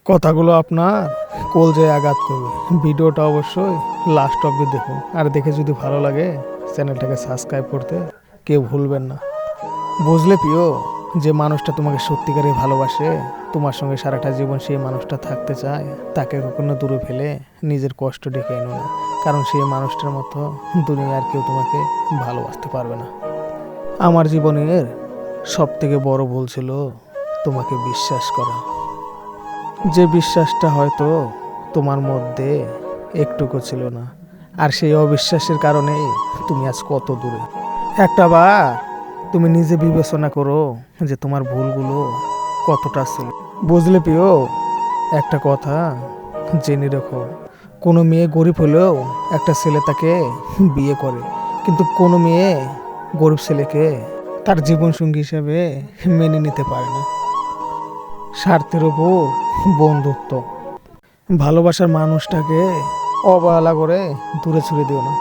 কথাগুলো আপনার কলজায় আঘাত করবে। ভিডিওটা অবশ্যই লাস্ট অবধি দেখুন, আর দেখে যদি ভালো লাগে চ্যানেলটাকে সাবস্ক্রাইব করতে কেউ ভুলবেন না। বুঝলে প্রিয়, যে মানুষটা তোমাকে সত্যিকারই ভালোবাসে, তোমার সঙ্গে সারাটা জীবন সেই মানুষটা থাকতে চায়, তাকে কখনো দূরে ফেলে নিজের কষ্ট ডেকে এনো না, কারণ সেই মানুষটার মতো দুনিয়ার কেউ তোমাকে ভালোবাসতে পারবে না। আমার জীবনের সব থেকে বড় ভুল ছিল তোমাকে বিশ্বাস করা, যে বিশ্বাসটা হয়তো তোমার মধ্যে একটুকু ছিল না, আর সেই অবিশ্বাসের কারণেই তুমি আজ কত দূরে। একটা বার তুমি নিজে বিবেচনা করো যে তোমার ভুলগুলো কতটা ছিল। বুঝলে প্রিয়, একটা কথা জেনে রেখো, কোনো মেয়ে গরিব হলেও একটা ছেলে তাকে বিয়ে করে, কিন্তু কোনো মেয়ে গরিব ছেলেকে তার জীবনসঙ্গী হিসেবে মেনে নিতে পারে না। স্বার্থের ওপর বন্ধুত্ব, ভালোবাসার মানুষটাকে অবহেলা করে দূরে ছুড়ে দিও না।